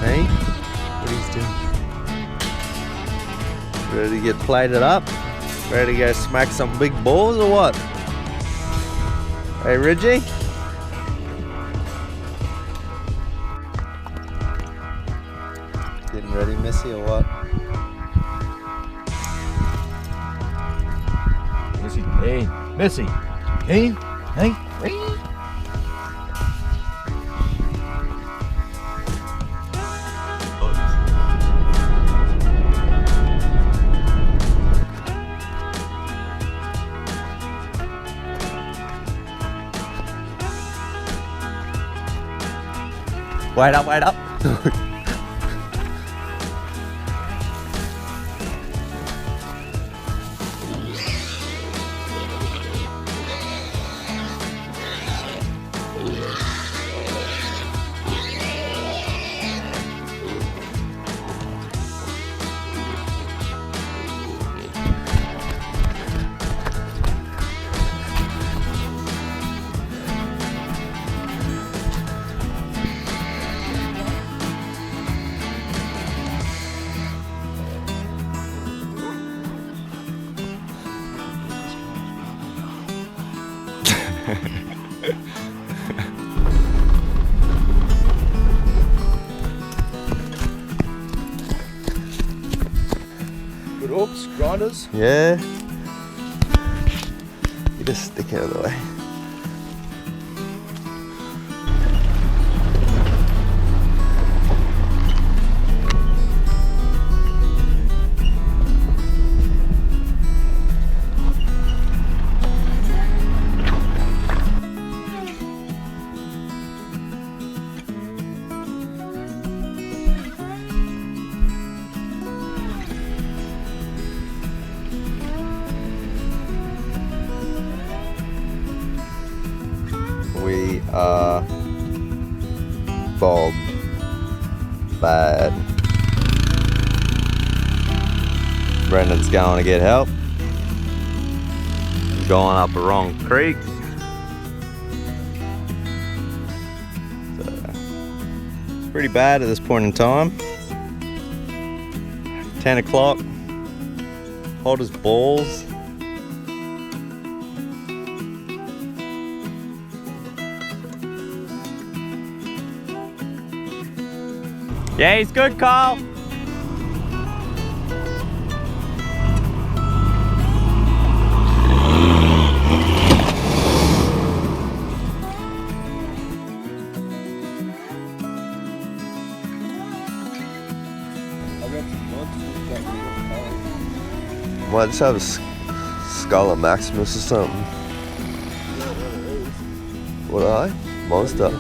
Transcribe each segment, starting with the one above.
Hey? What he's doing? Ready to get plated up? Ready to go smack some big balls or what? Hey, Reggie? Getting ready, Missy, or what? Missy, hey, Missy, hey, hey, hey. Wait up, wait up. Good hooks, grinders. Yeah. You just stick out of the way. We are bogged bad. Brendan's going to get help. He's going up a wrong creek. So, it's pretty bad at this point in time. 10 o'clock. Hot as balls. Yeah, he's good, Kyle. Why just have a Scarlet Maximus or something? What are they? Monster.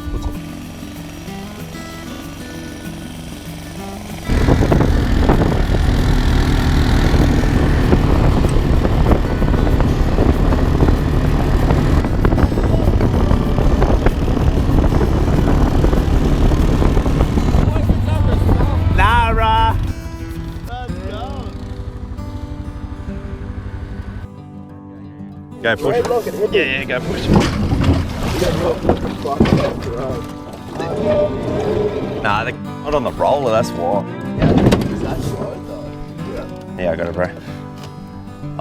Go push it. Yeah, go push it. Nah, they're not on the roller, that's why. Is that slow though? Yeah, I got it, bro.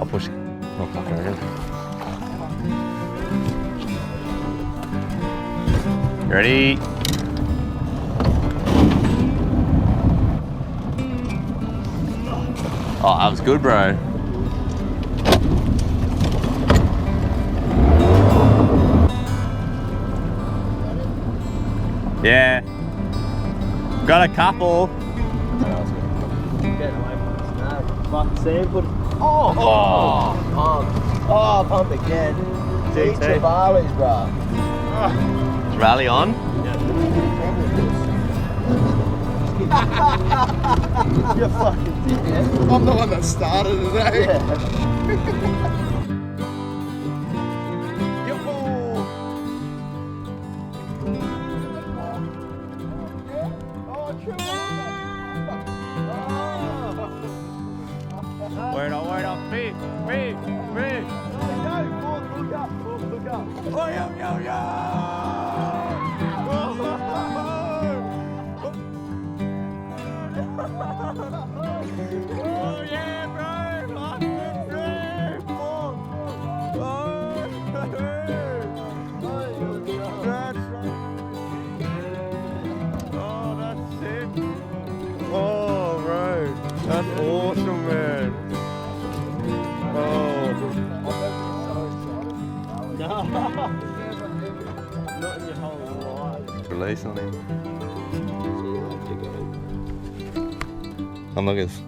I'll push it. Not fucking around. Ready? Oh, that was good, bro. Yeah. Got a couple. Get away from the snag. Fucking sand put it. Oh, pump again. Eat your barleys, bro. Is Rally on? You fucking dickhead. I'm the one that started it, eh? Yeah. Word up, big. Look up. Oh, yo. release on him. And look at this.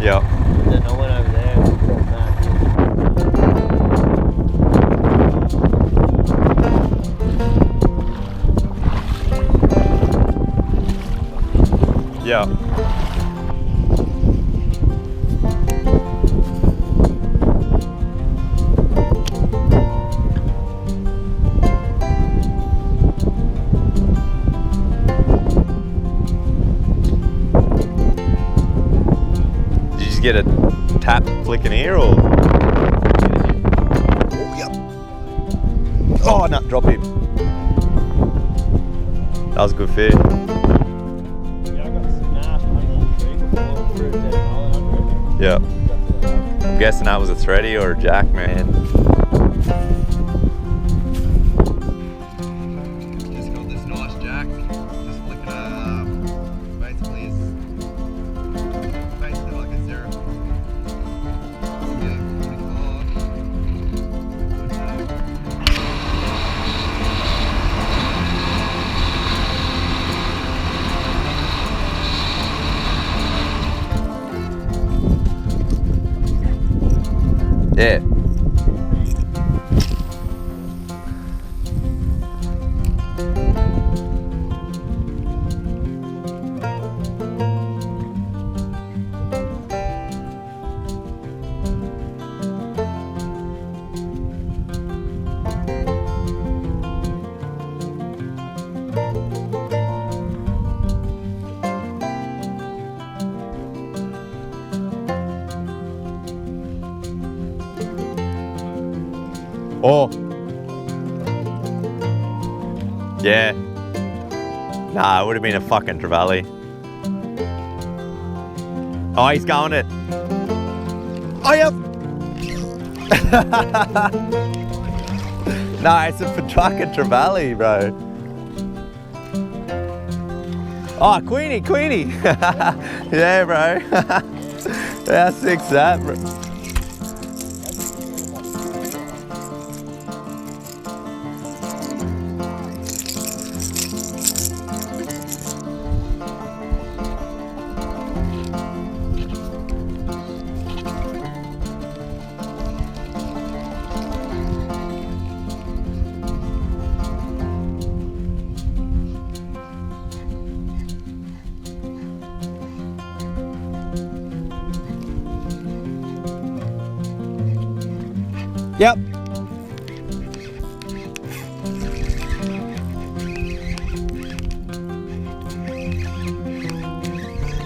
Yeah. Then I went over there and brought back. Yeah. Did you just get a tap flicking here or? Oh, yep. Oh, no, drop him. That was a good fish. Yeah, I got smashed under the tree before through a dead mullet under it. Yeah. Got to that. I'm guessing that was a thready or a jack, man. Just got this nice jack. Just flicking basically like a 0. Yeah, 25. Yeah. Oh. Yeah. Nah, it would have been a fucking trevally. Oh, he's going it. Oh, yep. Nah, it's a fucking trevally, bro. Oh, Queenie. Yeah, bro. How sick's that, bro? Yep.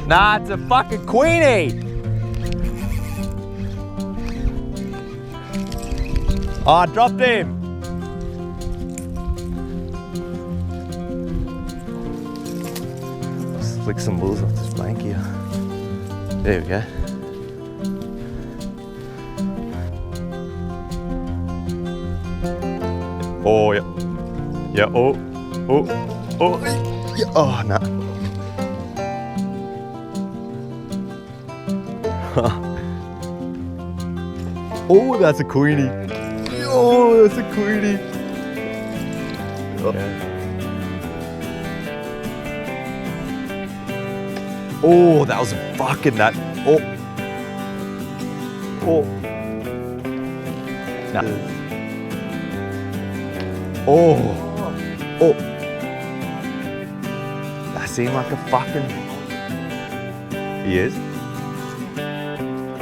Nah, it's a fucking Queenie. Oh, I dropped him. Let's flick some bulls off this blankie. There we go. Oh, yeah. Yeah, oh. Yeah. Oh, no. Oh, that's a Queenie. Oh, that's a Queenie. Oh, that was fucking that. Oh. Nah. Oh. That seemed like a fucking... He is?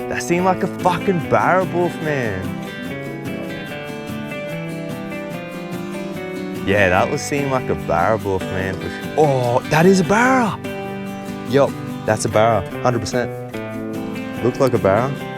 That seemed like a fucking barra wolf, man. Yeah, that was seemed like a barra wolf, man. Oh, that is a barra. Yup, that's a barra, 100%. Looks like a barra.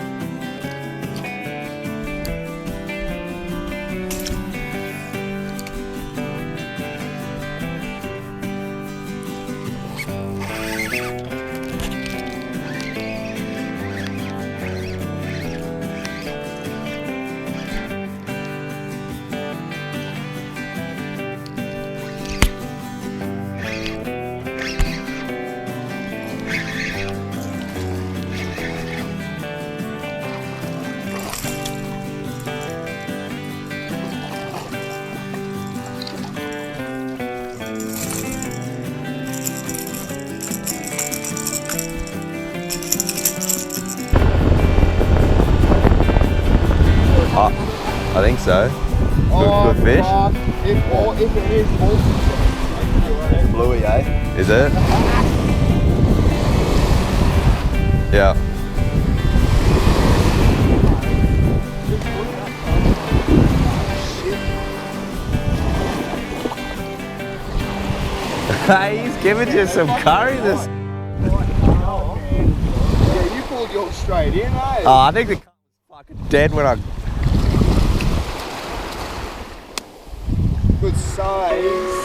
I think so. Good fish. Fuck. If it is, Bluey, eh? Is it? Yeah. He's giving you some curry. This. yeah, you pulled yours straight in, eh? Oh, I think the cut was fucking dead when I. Good size.